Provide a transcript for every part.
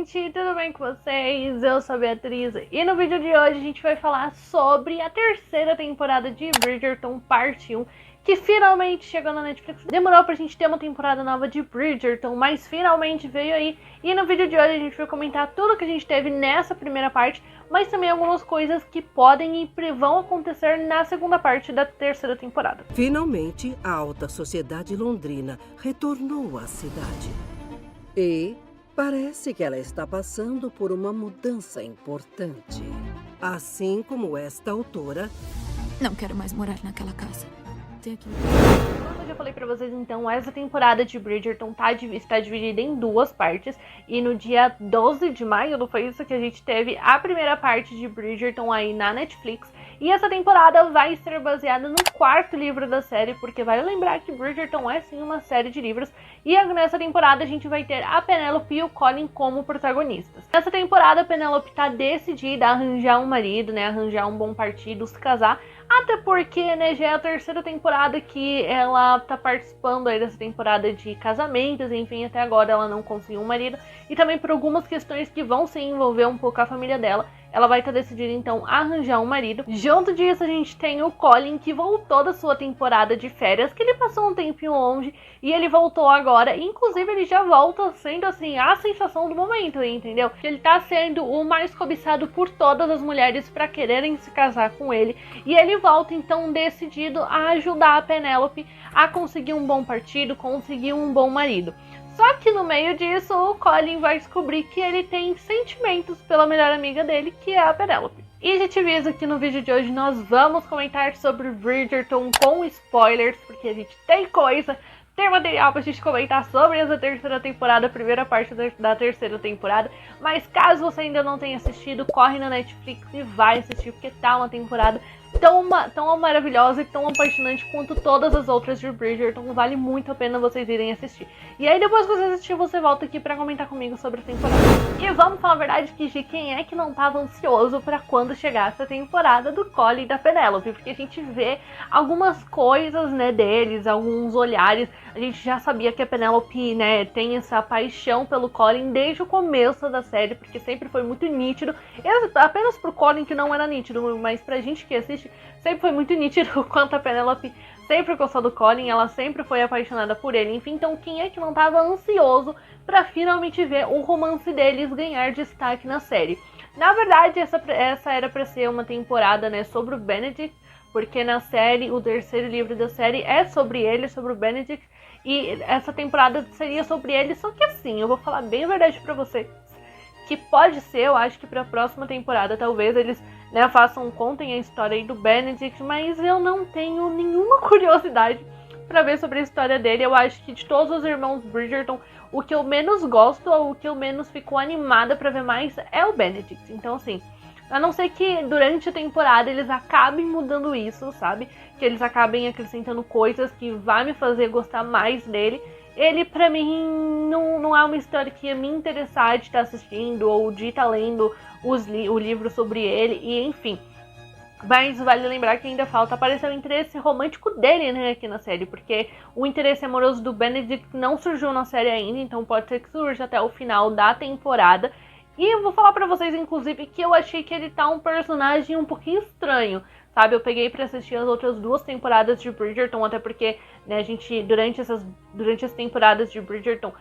gente, tudo bem com vocês? Eu sou a Beatriz e no vídeo de hoje a gente vai falar sobre a terceira temporada de Bridgerton parte 1, que finalmente chegou na Netflix. Demorou pra gente ter uma temporada nova de Bridgerton, mas finalmente veio aí. E no vídeo de hoje a gente vai comentar tudo que a gente teve nessa primeira parte, mas também algumas coisas que podem e vão acontecer na segunda parte da terceira temporada. Finalmente, a alta sociedade londrina retornou à cidade. E parece que ela está passando por uma mudança importante. Assim como esta autora... Não quero mais morar naquela casa. Tenho que... Como eu já falei pra vocês, então, essa temporada de Bridgerton está dividida em duas partes. E no dia 12 de maio, não foi isso que a gente teve a primeira parte de Bridgerton aí na Netflix. E essa temporada vai ser baseada no quarto livro da série, porque vale lembrar que Bridgerton é sim uma série de livros. E nessa temporada a gente vai ter a Penélope e o Colin como protagonistas. Nessa temporada a Penélope tá decidida a arranjar um marido, né, arranjar um bom partido, se casar. Até porque, né, já é a terceira temporada que ela tá participando aí dessa temporada de casamentos, enfim, até agora ela não conseguiu um marido. E também por algumas questões que vão se envolver um pouco a família dela, ela vai estar decidida então a arranjar um marido. Junto disso a gente tem o Colin, que voltou da sua temporada de férias, que ele passou um tempinho longe e ele voltou agora. Inclusive ele já volta sendo assim a sensação do momento, entendeu? Que ele tá sendo o mais cobiçado por todas as mulheres para quererem se casar com ele. E ele volta então decidido a ajudar a Penélope a conseguir um bom partido, conseguir um bom marido. Só que no meio disso, o Colin vai descobrir que ele tem sentimentos pela melhor amiga dele, que é a Penélope. E já te aviso que no vídeo de hoje nós vamos comentar sobre Bridgerton com spoilers, porque a gente tem material pra gente comentar sobre essa terceira temporada, a primeira parte da terceira temporada. Mas caso você ainda não tenha assistido, corre na Netflix e vai assistir, porque tá uma temporada tão maravilhosa e tão apaixonante quanto todas as outras de Bridgerton. Vale muito a pena vocês irem assistir. E aí depois que você assistir, você volta aqui pra comentar comigo sobre a temporada. E vamos falar a verdade que de quem é que não tava ansioso pra quando chegasse a temporada do Colin e da Penélope, porque a gente vê algumas coisas, né, deles, alguns olhares. A gente já sabia que a Penélope, né, tem essa paixão pelo Colin desde o começo da série, porque sempre foi muito nítido. Apenas pro Colin que não era nítido, mas pra gente que assiste, sempre foi muito nítido o quanto a Penélope sempre gostou do Colin, ela sempre foi apaixonada por ele. Enfim, então quem é que não estava ansioso para finalmente ver o romance deles ganhar destaque na série? Na verdade, essa era para ser uma temporada, né, sobre o Benedict, porque na série, o terceiro livro da série é sobre ele, sobre o Benedict, e essa temporada seria sobre ele. Só que assim, eu vou falar bem a verdade pra vocês, que pode ser, eu acho que pra próxima temporada talvez eles, né, contem a história aí do Benedict, mas eu não tenho nenhuma curiosidade pra ver sobre a história dele. Eu acho que de todos os irmãos Bridgerton, o que eu menos gosto, ou o que eu menos fico animada pra ver mais é o Benedict. Então assim, a não ser que durante a temporada eles acabem mudando isso, sabe? Que eles acabem acrescentando coisas que vai me fazer gostar mais dele. Ele, pra mim, não é uma história que ia me interessar de estar assistindo ou de estar lendo o livro sobre ele, e enfim. Mas vale lembrar que ainda falta aparecer o interesse romântico dele, né, aqui na série, porque o interesse amoroso do Benedict não surgiu na série ainda, então pode ser que surja até o final da temporada. E eu vou falar pra vocês, inclusive, que eu achei que ele tá um personagem um pouquinho estranho, sabe? Eu peguei pra assistir as outras duas temporadas de Bridgerton, até porque, né, a gente, durante as temporadas de Bridgerton,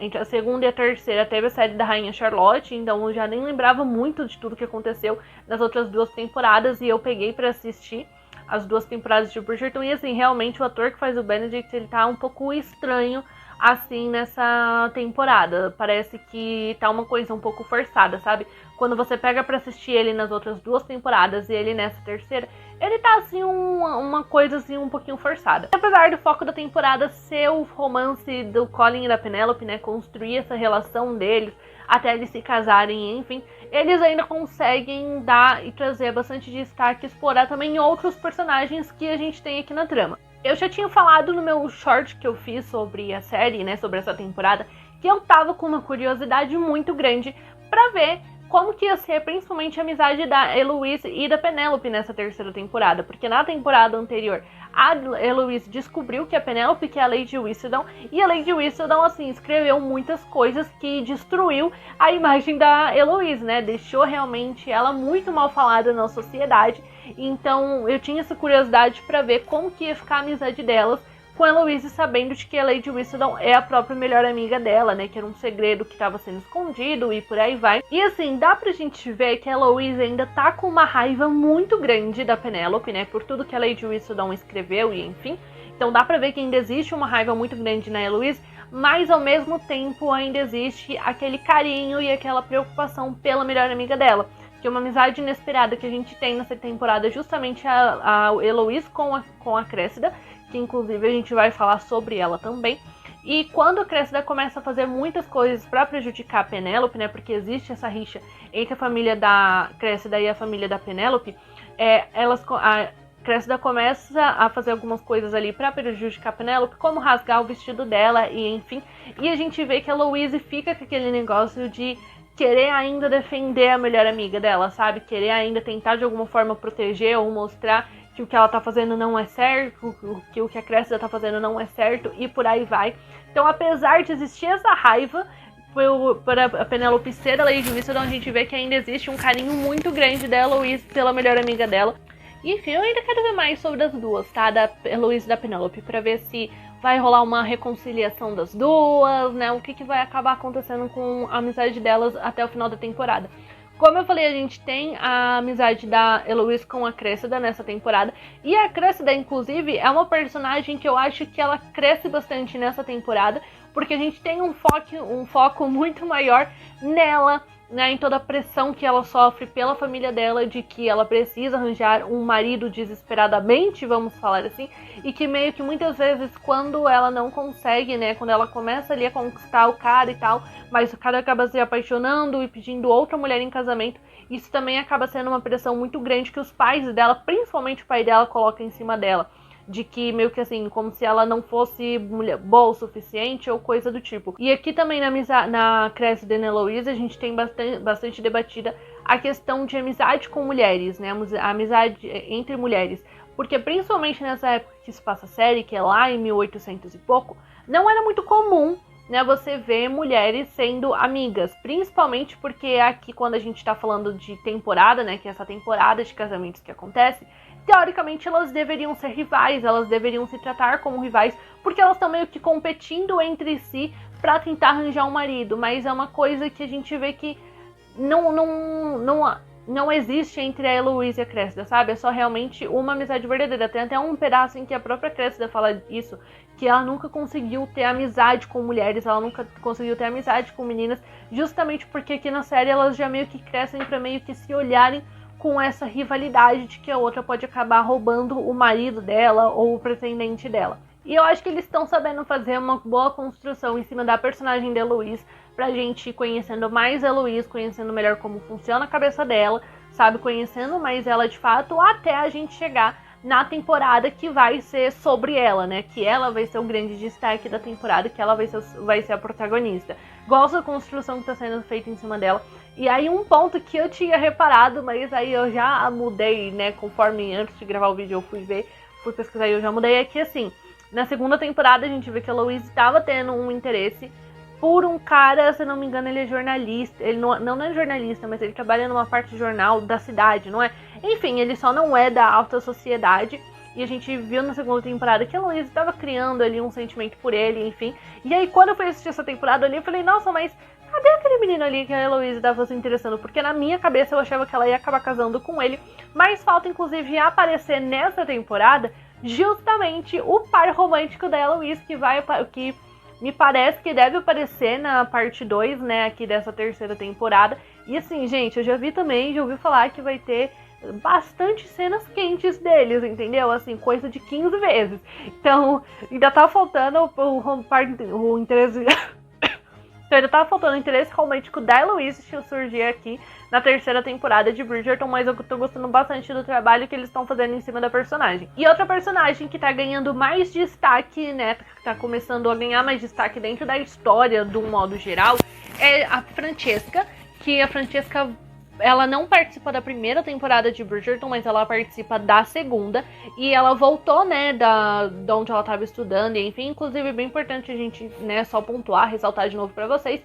entre a segunda e a terceira, teve a série da Rainha Charlotte, então eu já nem lembrava muito de tudo que aconteceu nas outras duas temporadas, e eu peguei pra assistir as duas temporadas de Bridgerton, e assim, realmente o ator que faz o Benedict, ele tá um pouco estranho, assim, nessa temporada. Parece que tá uma coisa um pouco forçada, sabe? Quando você pega pra assistir ele nas outras duas temporadas e ele nessa terceira, ele tá assim, uma coisa assim um pouquinho forçada. Apesar do foco da temporada ser o romance do Colin e da Penélope, né, construir essa relação deles até eles se casarem, enfim, eles ainda conseguem dar e trazer bastante destaque, explorar também outros personagens que a gente tem aqui na trama. Eu já tinha falado no meu short que eu fiz sobre a série, né, sobre essa temporada, que eu tava com uma curiosidade muito grande pra ver como que ia ser principalmente a amizade da Eloise e da Penélope nessa terceira temporada, porque na temporada anterior a Eloise descobriu que a Penélope, que é a Lady Whistledown, e a Lady Whistledown, assim, escreveu muitas coisas que destruiu a imagem da Eloise, né? Deixou realmente ela muito mal falada na sociedade. Então eu tinha essa curiosidade para ver como que ia ficar a amizade delas com a Eloise, sabendo de que a Lady Whistledown é a própria melhor amiga dela, né? Que era um segredo que estava sendo escondido e por aí vai. E assim, dá pra gente ver que a Eloise ainda tá com uma raiva muito grande da Penélope, né? Por tudo que a Lady Whistledown escreveu e enfim. Então dá pra ver que ainda existe uma raiva muito grande na Eloise, mas ao mesmo tempo ainda existe aquele carinho e aquela preocupação pela melhor amiga dela. Que é uma amizade inesperada que a gente tem nessa temporada, justamente a Eloise com a Cressida, que inclusive a gente vai falar sobre ela também. E quando a Cressida começa a fazer muitas coisas para prejudicar a Penélope, né, porque existe essa rixa entre a família da Cressida e a família da Penélope, a Cressida começa a fazer algumas coisas ali para prejudicar a Penélope, como rasgar o vestido dela e enfim. E a gente vê que a Louise fica com aquele negócio de querer ainda defender a melhor amiga dela, sabe? Querer ainda tentar de alguma forma proteger ou mostrar que o que ela tá fazendo não é certo, que o que a Cressida tá fazendo não é certo e por aí vai. Então, apesar de existir essa raiva por a Penélope ser a Lady Whistledown, a gente vê que ainda existe um carinho muito grande da Eloise pela melhor amiga dela. E, enfim, eu ainda quero ver mais sobre as duas, tá? Da Eloise e da Penélope, pra ver se vai rolar uma reconciliação das duas, né? O que vai acabar acontecendo com a amizade delas até o final da temporada. Como eu falei, a gente tem a amizade da Eloise com a Cressida nessa temporada. E a Cressida, inclusive, é uma personagem que eu acho que ela cresce bastante nessa temporada. Porque a gente tem um foco muito maior nela, né, em toda a pressão que ela sofre pela família dela, de que ela precisa arranjar um marido desesperadamente, vamos falar assim, e que meio que muitas vezes quando ela não consegue, né, quando ela começa ali a conquistar o cara e tal, mas o cara acaba se apaixonando e pedindo outra mulher em casamento, isso também acaba sendo uma pressão muito grande que os pais dela, principalmente o pai dela, colocam em cima dela. De que meio que assim, como se ela não fosse mulher boa o suficiente ou coisa do tipo. E aqui também na Cressida e na Eloise a gente tem bastante debatida a questão de amizade com mulheres, né? A amizade entre mulheres. Porque principalmente nessa época que se passa a série, que é lá em 1800 e pouco, não era muito comum, né, você ver mulheres sendo amigas. Principalmente porque aqui quando a gente tá falando de temporada, né, que é essa temporada de casamentos que acontece, teoricamente elas deveriam ser rivais, elas deveriam se tratar como rivais, porque elas estão meio que competindo entre si pra tentar arranjar um marido, mas é uma coisa que a gente vê que não existe entre a Eloise e a Cressida, sabe? É só realmente uma amizade verdadeira. Tem até um pedaço em que a própria Cressida fala isso, que ela nunca conseguiu ter amizade com mulheres, ela nunca conseguiu ter amizade com meninas, justamente porque aqui na série elas já meio que crescem pra meio que se olharem com essa rivalidade de que a outra pode acabar roubando o marido dela ou o pretendente dela. E eu acho que eles estão sabendo fazer uma boa construção em cima da personagem da Eloise, pra gente ir conhecendo mais a Eloise, conhecendo melhor como funciona a cabeça dela, sabe, conhecendo mais ela de fato, até a gente chegar na temporada que vai ser sobre ela, né, que ela vai ser o grande destaque da temporada, que ela vai ser a protagonista. Gosto da construção que está sendo feita em cima dela. E aí um ponto que eu tinha reparado, mas aí eu já mudei, né, conforme antes de gravar o vídeo eu fui pesquisar e eu já mudei, é que assim, na segunda temporada a gente vê que a Louise estava tendo um interesse por um cara, se não me engano ele é jornalista, ele não é jornalista, mas ele trabalha numa parte de jornal da cidade, não é? Enfim, ele só não é da alta sociedade. E a gente viu na segunda temporada que a Louise estava criando ali um sentimento por ele, enfim. E aí quando eu fui assistir essa temporada ali, eu falei, nossa, mas cadê aquele menino ali que a Eloise estava se interessando? Porque na minha cabeça eu achava que ela ia acabar casando com ele. Mas falta, inclusive, aparecer nessa temporada justamente o par romântico da Eloise, que me parece que deve aparecer na parte 2, né, aqui dessa terceira temporada. E assim, gente, eu já ouvi falar que vai ter bastante cenas quentes deles, entendeu? Assim, coisa de 15 vezes. Então, ainda tá faltando o interesse... Então ainda tava faltando o interesse romântico da Eloise surgir aqui na terceira temporada de Bridgerton, mas eu tô gostando bastante do trabalho que eles estão fazendo em cima da personagem. E outra personagem que tá ganhando mais destaque, né, que tá começando a ganhar mais destaque dentro da história, de um modo geral, é a Francesca, que a Francesca ela não participa da primeira temporada de Bridgerton, mas ela participa da segunda. E ela voltou, né, de onde ela estava estudando. E, enfim, inclusive é bem importante a gente, né, só pontuar, ressaltar de novo pra vocês,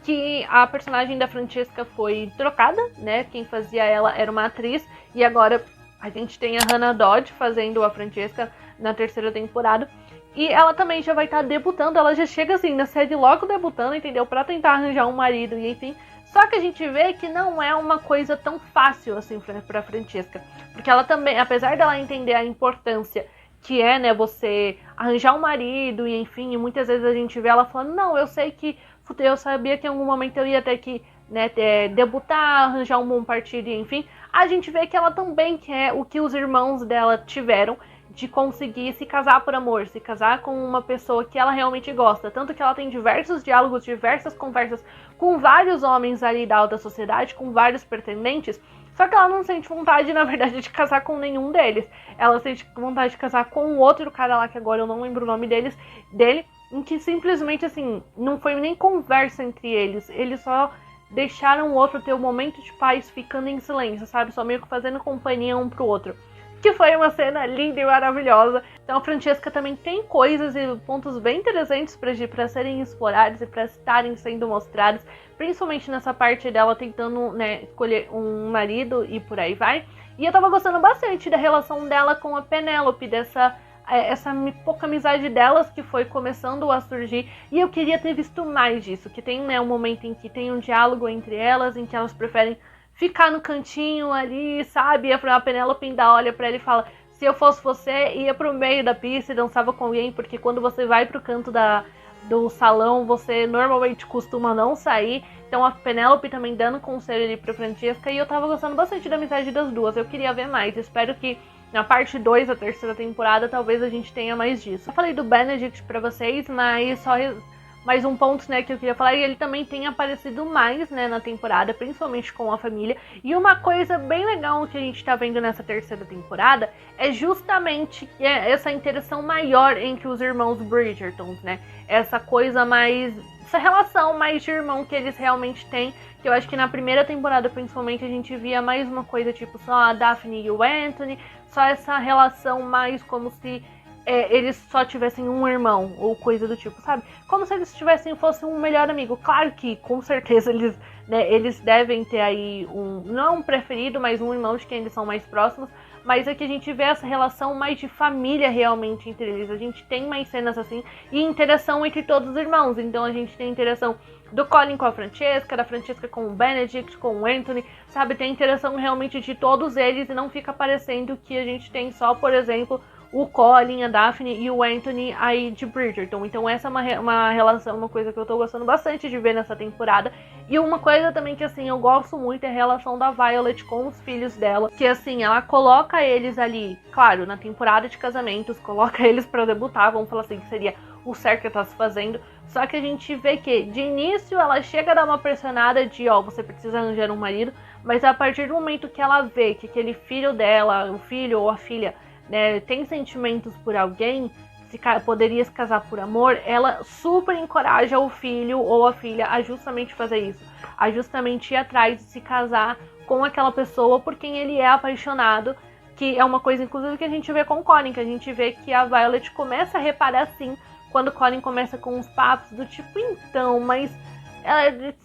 que a personagem da Francesca foi trocada, né? Quem fazia ela era uma atriz. E agora a gente tem a Hannah Dodge fazendo a Francesca na terceira temporada. E ela também já vai estar debutando. Ela já chega assim na série logo debutando, entendeu? Pra tentar arranjar um marido e enfim. Só que a gente vê que não é uma coisa tão fácil assim pra Francesca. Porque ela também, apesar dela entender a importância que é, né, você arranjar um marido e enfim, e muitas vezes a gente vê ela falando, não, eu sei que eu sabia que em algum momento eu ia ter que, né, debutar, arranjar um bom partido e enfim. A gente vê que ela também quer o que os irmãos dela tiveram, de conseguir se casar por amor, se casar com uma pessoa que ela realmente gosta. Tanto que ela tem diversos diálogos, diversas conversas com vários homens ali da alta sociedade, com vários pretendentes. Só que ela não sente vontade, na verdade, de casar com nenhum deles. Ela sente vontade de casar com um outro cara lá, que agora eu não lembro o nome dele, em que simplesmente, assim, não foi nem conversa entre eles. Eles só deixaram o outro ter um momento de paz ficando em silêncio, sabe? Só meio que fazendo companhia um pro outro. Que foi uma cena linda e maravilhosa. Então a Francesca também tem coisas e pontos bem interessantes para serem explorados e para estarem sendo mostrados, principalmente nessa parte dela tentando, né, escolher um marido e por aí vai. E eu tava gostando bastante da relação dela com a Penélope, essa pouca amizade delas que foi começando a surgir, e eu queria ter visto mais disso, que tem, né, um momento em que tem um diálogo entre elas, em que elas preferem ficar no cantinho ali, sabe? E a Penélope ainda olha pra ele e fala, se eu fosse você, ia pro meio da pista e dançava com alguém, porque quando você vai pro canto do salão, você normalmente costuma não sair. Então a Penélope também dando conselho ali pra Francesca, e eu tava gostando bastante da amizade das duas, eu queria ver mais, espero que na parte 2 da terceira temporada talvez a gente tenha mais disso. Eu falei do Benedict pra vocês, mas só mais um ponto, né, que eu queria falar, e ele também tem aparecido mais, né, na temporada, principalmente com a família. E uma coisa bem legal que a gente tá vendo nessa terceira temporada é justamente essa interação maior entre os irmãos Bridgertons, né? Essa coisa mais, essa relação mais de irmão que eles realmente têm, que eu acho que na primeira temporada, principalmente, a gente via mais uma coisa tipo só a Daphne e o Anthony, só essa relação mais como se eles só tivessem um irmão, ou coisa do tipo, sabe? Como se eles fossem um melhor amigo. Claro que, com certeza, eles devem ter aí não um preferido, mas um irmão de quem eles são mais próximos. Mas é que a gente vê essa relação mais de família realmente entre eles. A gente tem mais cenas assim, e interação entre todos os irmãos. Então a gente tem interação do Colin com a Francesca, da Francesca com o Benedict, com o Anthony, sabe? Tem interação realmente de todos eles, e não fica parecendo que a gente tem só, por exemplo, o Colin, a Daphne e o Anthony aí de Bridgerton. Então essa é uma relação, uma coisa que eu tô gostando bastante de ver nessa temporada. E uma coisa também que, assim, eu gosto muito é a relação da Violet com os filhos dela. Que, assim, ela coloca eles ali, claro, na temporada de casamentos, coloca eles pra debutar, vamos falar assim, que seria o certo que tá se fazendo. Só que a gente vê que, de início, ela chega a dar uma pressionada de, você precisa arranjar um marido. Mas a partir do momento que ela vê que aquele filho dela, o filho ou a filha, né, tem sentimentos por alguém, poderia se casar por amor, ela super encoraja o filho ou a filha a justamente fazer isso, a justamente ir atrás de se casar com aquela pessoa por quem ele é apaixonado, que é uma coisa inclusive que a gente vê com o Colin, que a gente vê que a Violet começa a reparar assim, quando o Colin começa com uns papos do tipo, então, mas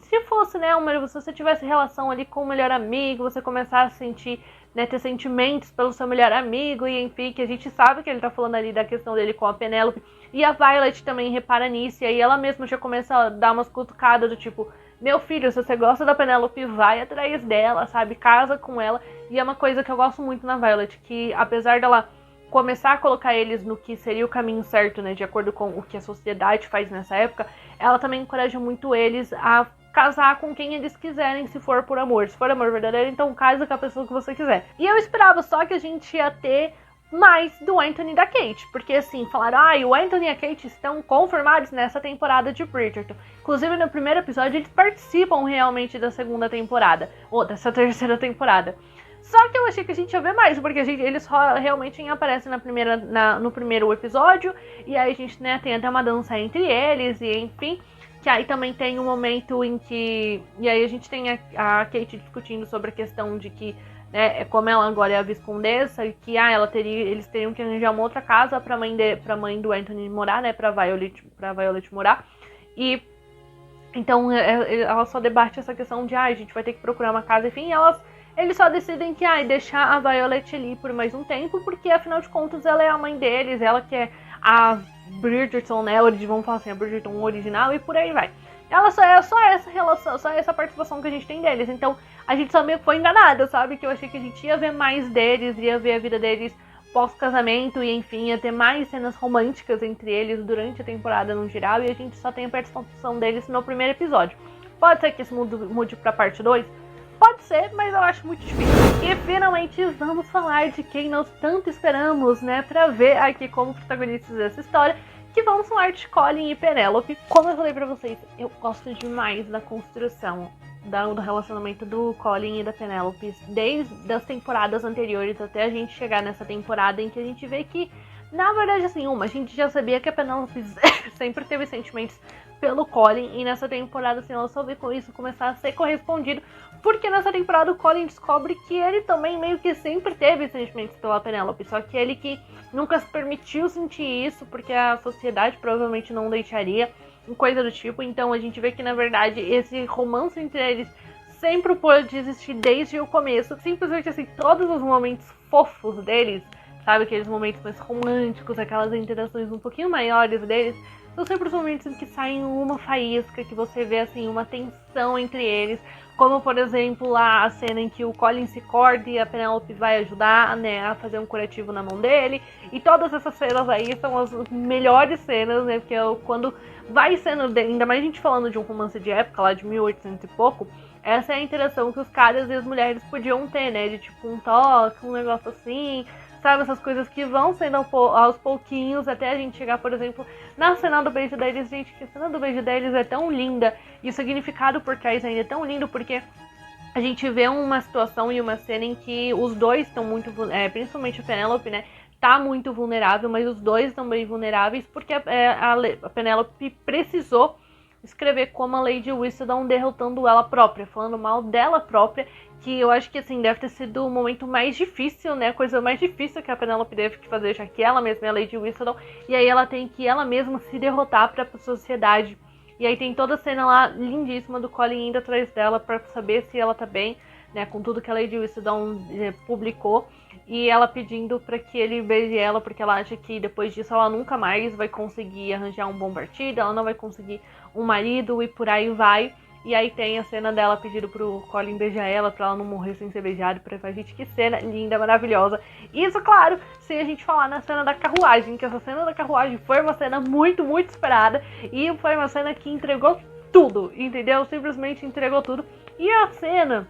se fosse, né, se você tivesse relação ali com o melhor amigo, você começar a sentir, né, ter sentimentos pelo seu melhor amigo, e enfim, que a gente sabe que ele tá falando ali da questão dele com a Penélope, e a Violet também repara nisso, e aí ela mesma já começa a dar umas cutucadas do tipo, meu filho, se você gosta da Penélope, vai atrás dela, sabe, casa com ela. E é uma coisa que eu gosto muito na Violet, que apesar dela começar a colocar eles no que seria o caminho certo, né, de acordo com o que a sociedade faz nessa época, ela também encoraja muito eles a casar com quem eles quiserem, se for por amor. Se for amor verdadeiro, então casa com a pessoa que você quiser. E eu esperava só que a gente ia ter mais do Anthony e da Kate, porque assim, falaram, o Anthony e a Kate estão confirmados nessa temporada de Bridgerton. Inclusive no primeiro episódio eles participam realmente da segunda temporada, ou dessa terceira temporada. Só que eu achei que a gente ia ver mais, porque eles realmente aparecem no primeiro episódio, e aí a gente, né, tem até uma dança entre eles, e enfim. Que aí também tem um momento em que... E aí a gente tem a Kate discutindo sobre a questão de que, né, como ela agora é a viscondessa, e que eles teriam que arranjar uma outra casa pra mãe do Anthony morar, né? Pra Violet morar. E então ela só debate essa questão de a gente vai ter que procurar uma casa, enfim, eles só decidem que deixar a Violet ali por mais um tempo, porque afinal de contas ela é a mãe deles, ela que é a Bridgerton, né? Vamos falar assim, a Bridgerton original, e por aí vai. Ela só essa relação, só essa participação que a gente tem deles. Então a gente só meio que foi enganada, sabe? Que eu achei que a gente ia ver mais deles, ia ver a vida deles pós-casamento, e enfim, ia ter mais cenas românticas entre eles durante a temporada no geral, e a gente só tem a participação deles no primeiro episódio. Pode ser que isso mude pra parte 2? Pode ser, mas eu acho muito difícil. E finalmente vamos falar de quem nós tanto esperamos, né, pra ver aqui como protagonistas dessa história, que vamos falar de Colin e Penélope. Como eu falei pra vocês, eu gosto demais da construção do relacionamento do Colin e da Penélope, desde as temporadas anteriores até a gente chegar nessa temporada em que a gente vê que, na verdade, assim, a gente já sabia que a Penélope sempre teve sentimentos pelo Colin, e nessa temporada, assim, ela só vê com isso começar a ser correspondido, porque nessa temporada o Colin descobre que ele também meio que sempre teve sentimentos pela Penélope, só que ele que nunca se permitiu sentir isso, porque a sociedade provavelmente não deixaria, coisa do tipo. Então a gente vê que, na verdade, esse romance entre eles sempre pôde existir desde o começo. Simplesmente, assim, todos os momentos fofos deles, sabe? Aqueles momentos mais românticos, aquelas interações um pouquinho maiores deles, são sempre os momentos em que saem uma faísca, que você vê, assim, uma tensão entre eles. Como, por exemplo, lá a cena em que o Colin se corta e a Penélope vai ajudar, né, a fazer um curativo na mão dele. E todas essas cenas aí são as melhores cenas, né? Porque quando vai sendo, ainda mais a gente falando de um romance de época, lá de 1800 e pouco, essa é a interação que os caras e as mulheres podiam ter, né? De tipo um toque, um negócio assim, sabe? Essas coisas que vão sendo aos pouquinhos até a gente chegar, por exemplo, na cena do beijo deles. Gente, que a cena do beijo deles é tão linda, e o significado por trás ainda é tão lindo, porque a gente vê uma situação e uma cena em que os dois estão muito, principalmente a Penélope, né? Tá muito vulnerável, mas os dois estão bem vulneráveis, porque a Penélope precisou escrever como a Lady Whistledown derrotando ela própria, falando mal dela própria, que eu acho que, assim, deve ter sido o momento mais difícil, né, a coisa mais difícil que a Penélope teve que fazer, já que ela mesma é a Lady Whistledown, e aí ela tem que ela mesma se derrotar pra sociedade. E aí tem toda a cena lá lindíssima do Colin indo atrás dela pra saber se ela tá bem, né, com tudo que a Lady Whistledown publicou, e ela pedindo pra que ele beije ela, porque ela acha que depois disso ela nunca mais vai conseguir arranjar um bom partido, ela não vai conseguir um marido, e por aí vai. E aí tem a cena dela pedindo pro Colin beijar ela, pra ela não morrer sem ser beijada. Pra gente, que cena linda, maravilhosa. Isso, claro, sem a gente falar na cena da carruagem, que essa cena da carruagem foi uma cena muito, muito esperada, e foi uma cena que entregou tudo, entendeu? Simplesmente entregou tudo. E a cena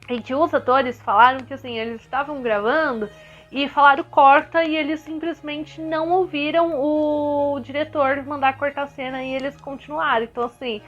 em que os atores falaram que, assim, eles estavam gravando e falaram corta, e eles simplesmente não ouviram o diretor mandar cortar a cena, e eles continuaram. Então, assim,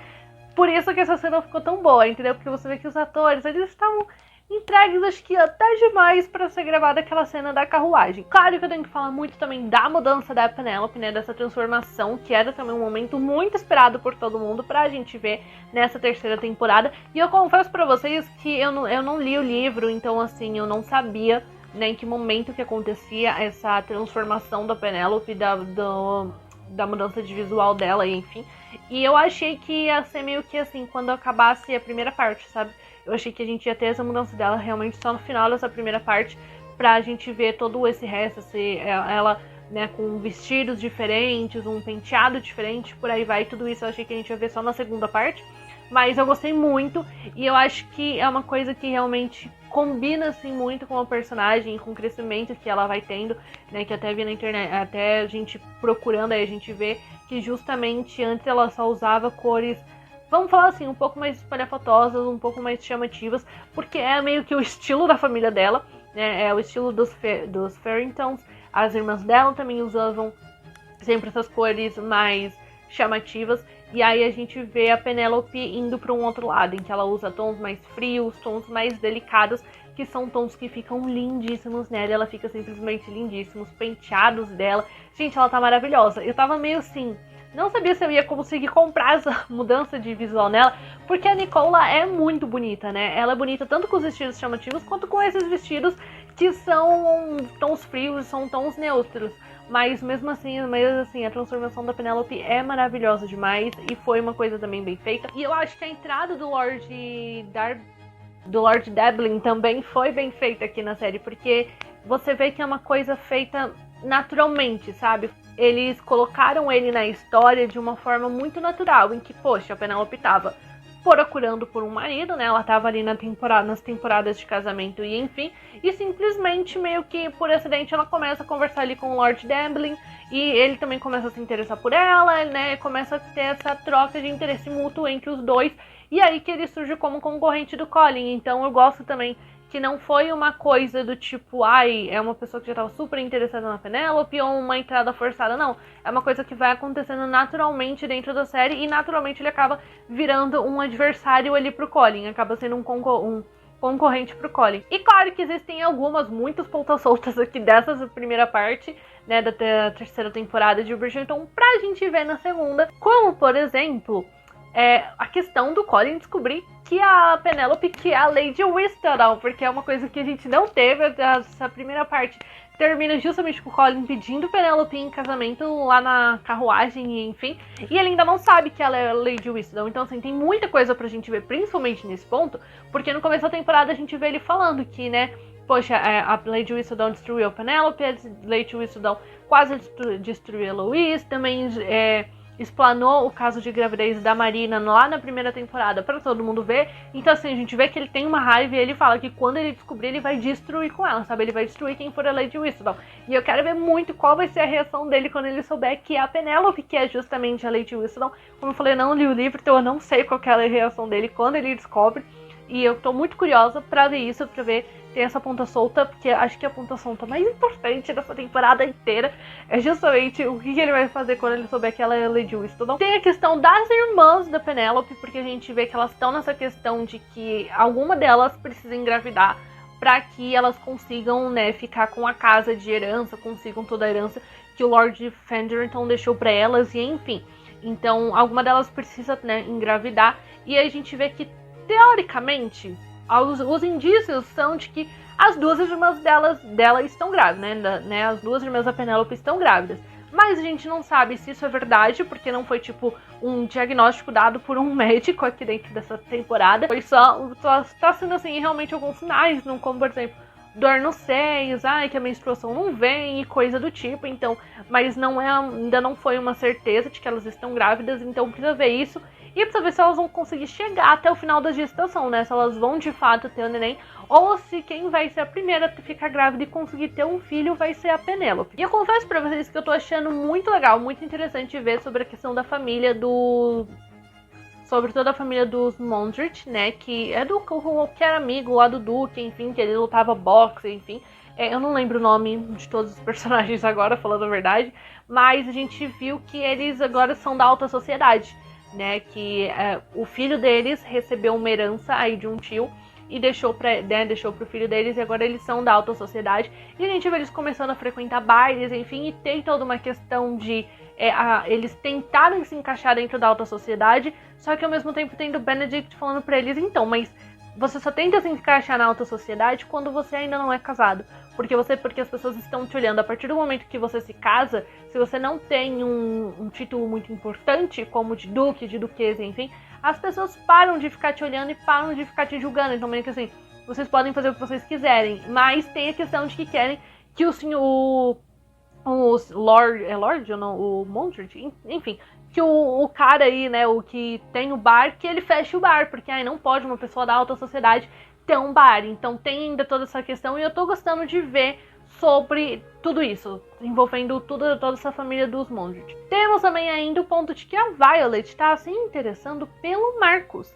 por isso que essa cena ficou tão boa, entendeu? Porque você vê que os atores, eles estavam entregues, acho que até demais pra ser gravada aquela cena da carruagem. Claro que eu tenho que falar muito também da mudança da Penélope, né, dessa transformação, que era também um momento muito esperado por todo mundo pra gente ver nessa terceira temporada. E eu confesso pra vocês que eu não li o livro, então, assim, eu não sabia, né, em que momento que acontecia essa transformação da Penélope, da mudança de visual dela, e enfim. E eu achei que ia ser meio que assim, quando acabasse a primeira parte, sabe? Eu achei que a gente ia ter essa mudança dela realmente só no final dessa primeira parte, pra gente ver todo esse resto, ela, né, com vestidos diferentes, um penteado diferente, por aí vai, tudo isso eu achei que a gente ia ver só na segunda parte. Mas eu gostei muito, e eu acho que é uma coisa que realmente combina, assim, muito com a personagem, com o crescimento que ela vai tendo, né, que até vi na internet, até a gente procurando, aí a gente vê que justamente antes ela só usava cores, vamos falar assim, um pouco mais espalhafatosas, um pouco mais chamativas, porque é meio que o estilo da família dela, né, é o estilo dos Farringtons. As irmãs dela também usavam sempre essas cores mais chamativas, e aí a gente vê a Penélope indo para um outro lado, em que ela usa tons mais frios, tons mais delicados, que são tons que ficam lindíssimos nela, ela fica simplesmente lindíssima, os penteados dela, gente, ela tá maravilhosa. Eu tava meio assim, não sabia se eu ia conseguir comprar essa mudança de visual nela, porque a Nicola é muito bonita, né? Ela é bonita tanto com os vestidos chamativos, quanto com esses vestidos que são tons frios, são tons neutros. Mas mesmo assim, a transformação da Penélope é maravilhosa demais, e foi uma coisa também bem feita. E eu acho que a entrada do Lord Deblin também foi bem feita aqui na série, porque você vê que é uma coisa feita naturalmente, sabe? Eles colocaram ele na história de uma forma muito natural, em que, poxa, a Penélope tava procurando por um marido, né? Ela tava ali nas temporadas de casamento e enfim, e simplesmente meio que por acidente ela começa a conversar ali com o Lord Deblin, e ele também começa a se interessar por ela, né? Começa a ter essa troca de interesse mútuo entre os dois, e aí que ele surge como concorrente do Colin. Então eu gosto também que não foi uma coisa do tipo, ai, é uma pessoa que já estava super interessada na Penélope ou uma entrada forçada, não. É uma coisa que vai acontecendo naturalmente dentro da série, e naturalmente ele acaba virando um adversário ali pro Colin, acaba sendo um concorrente pro Colin. E claro que existem muitas pontas soltas aqui dessa primeira parte, né, da terceira temporada de Bridgerton, pra gente ver na segunda, como, por exemplo, a questão do Colin descobrir que a Penélope que é a Lady Whistledown, porque é uma coisa que a gente não teve. Essa primeira parte termina justamente com o Colin pedindo Penélope em casamento lá na carruagem, e enfim, e ele ainda não sabe que ela é a Lady Whistledown. Então assim, tem muita coisa pra gente ver, principalmente nesse ponto, porque no começo da temporada a gente vê ele falando que, né, poxa, a Lady Whistledown destruiu a Penélope, a Lady Whistledown quase destruiu a Louise, também explanou o caso de gravidez da Marina lá na primeira temporada pra todo mundo ver. Então assim, a gente vê que ele tem uma raiva, e ele fala que quando ele descobrir, ele vai destruir com ela, sabe? Ele vai destruir quem for a Lady Whistledown. E eu quero ver muito qual vai ser a reação dele quando ele souber que é a Penélope que é justamente a Lady Whistledown. Como eu falei, eu não li o livro, então eu não sei qual que é a reação dele quando ele descobre. E eu tô muito curiosa pra ver isso, pra ver tem essa ponta solta, porque acho que a ponta solta mais importante dessa temporada inteira é justamente o que ele vai fazer quando ele souber que ela é Lady Whistledown. Tem a questão das irmãs da Penélope, porque a gente vê que elas estão nessa questão de que alguma delas precisa engravidar para que elas consigam, né, ficar com a casa de herança, consigam toda a herança que o Lord Fenderton deixou para elas, e enfim. Então, alguma delas precisa, né, engravidar, e aí a gente vê que, teoricamente, os indícios são de que as duas irmãs dela estão grávidas, né? As duas irmãs da Penélope estão grávidas. Mas a gente não sabe se isso é verdade, porque não foi tipo um diagnóstico dado por um médico aqui dentro dessa temporada. Foi só tá sendo assim, realmente alguns sinais, não, como por exemplo, dor nos seios, que a menstruação não vem e coisa do tipo. Então, mas ainda não foi uma certeza de que elas estão grávidas, então precisa ver isso. E precisa ver se elas vão conseguir chegar até o final da gestação, né? Se elas vão de fato ter o neném, ou se quem vai ser a primeira a ficar grávida e conseguir ter um filho vai ser a Penélope. E eu confesso pra vocês que eu tô achando muito legal, muito interessante ver sobre a questão da família sobre toda a família dos Mondrian, né? Que é que era amigo lá do Duque, enfim, que ele lutava boxe, enfim. Eu não lembro o nome de todos os personagens agora, falando a verdade, mas a gente viu que eles agora são da alta sociedade, né, que o filho deles recebeu uma herança aí de um tio e deixou pro filho deles, e agora eles são da alta sociedade, e a gente vê eles começando a frequentar bailes, enfim, e tem toda uma questão de eles tentarem se encaixar dentro da alta sociedade, só que ao mesmo tempo tendo Benedict falando pra eles, então, mas você só tenta se encaixar na alta sociedade quando você ainda não é casado. Porque as pessoas estão te olhando. A partir do momento que você se casa, se você não tem um título muito importante, como de duque, de duquesa, enfim, as pessoas param de ficar te olhando e param de ficar te julgando. Então, meio que assim, vocês podem fazer o que vocês quiserem, mas tem a questão de que querem que o Lord ou não, o Mondrian, enfim, que o cara aí, né, o que tem o bar, que ele feche o bar, porque aí não pode uma pessoa da alta sociedade ter um bar. Então tem ainda toda essa questão, e eu tô gostando de ver sobre tudo isso, envolvendo toda essa família dos Mondrian. Temos também ainda o ponto de que a Violet tá se interessando pelo Marcus.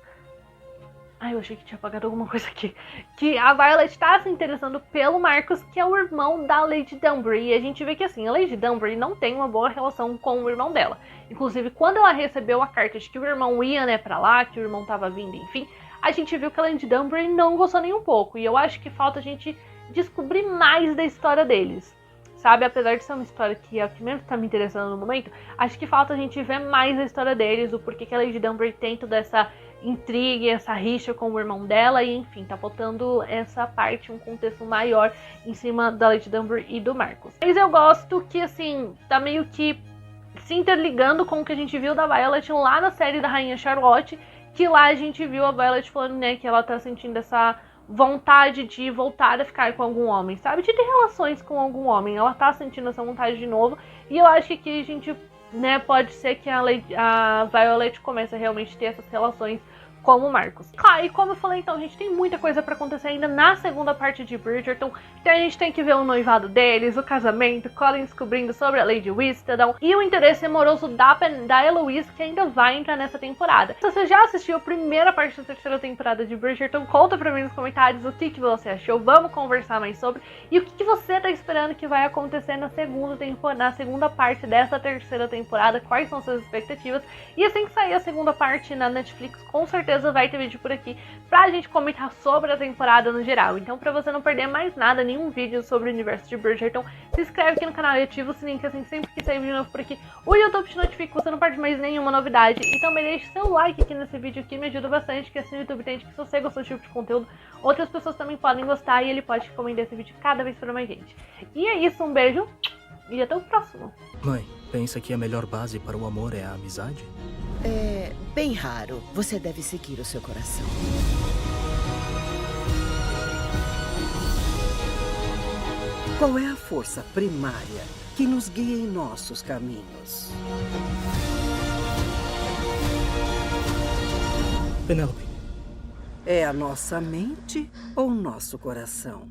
Eu achei que tinha apagado alguma coisa aqui. Que a Violet tá se interessando pelo Marcus, que é o irmão da Lady Danbury. E a gente vê que assim, a Lady Danbury não tem uma boa relação com o irmão dela. Inclusive, quando ela recebeu a carta de que o irmão ia, né, pra lá, que o irmão tava vindo, enfim, a gente viu que a Lady Danbury não gostou nem um pouco. E eu acho que falta a gente descobrir mais da história deles. sabe? Apesar de ser uma história que é o que menos tá me interessando no momento, acho que falta a gente ver mais a história deles, o porquê que a Lady Danbury tem toda essa intriga, essa rixa com o irmão dela, e enfim, tá faltando essa parte, um contexto maior em cima da Lady Danbury e do Marcus. Mas eu gosto que, assim, tá meio que se interligando com o que a gente viu da Violet lá na série da Rainha Charlotte, que lá a gente viu a Violet falando, né, que ela tá sentindo essa vontade de voltar a ficar com algum homem, sabe? De ter relações com algum homem. Ela tá sentindo essa vontade de novo. E eu acho que aqui a gente, né, pode ser que a Violet comece a realmente ter essas relações como o Marcus. Claro, e como eu falei, então, a gente tem muita coisa pra acontecer ainda na segunda parte de Bridgerton. Então a gente tem que ver o noivado deles, o casamento, Colin descobrindo sobre a Lady Whistledown e o interesse amoroso da Eloise, que ainda vai entrar nessa temporada. Se você já assistiu a primeira parte da terceira temporada de Bridgerton, conta pra mim nos comentários o que você achou. Vamos conversar mais sobre. E o que você tá esperando que vai acontecer na segunda parte dessa terceira temporada. Quais são suas expectativas. E assim que sair a segunda parte na Netflix, com certeza vai ter vídeo por aqui pra gente comentar sobre a temporada no geral. Então, pra você não perder mais nada, nenhum vídeo sobre o universo de Bridgerton, se inscreve aqui no canal e ativa o sininho, que assim, sempre que sair vídeo novo por aqui, o YouTube te notifica, você não perde mais nenhuma novidade. E também deixe seu like aqui nesse vídeo, que me ajuda bastante, que assim o YouTube entende que se você gostou desse tipo de conteúdo, outras pessoas também podem gostar e ele pode recomendar esse vídeo cada vez para mais gente. E é isso, um beijo e até o próximo. Mãe, pensa que a melhor base para o amor é a amizade? É bem raro. Você deve seguir o seu coração. Qual é a força primária que nos guia em nossos caminhos? Penélope. É a nossa mente ou nosso coração?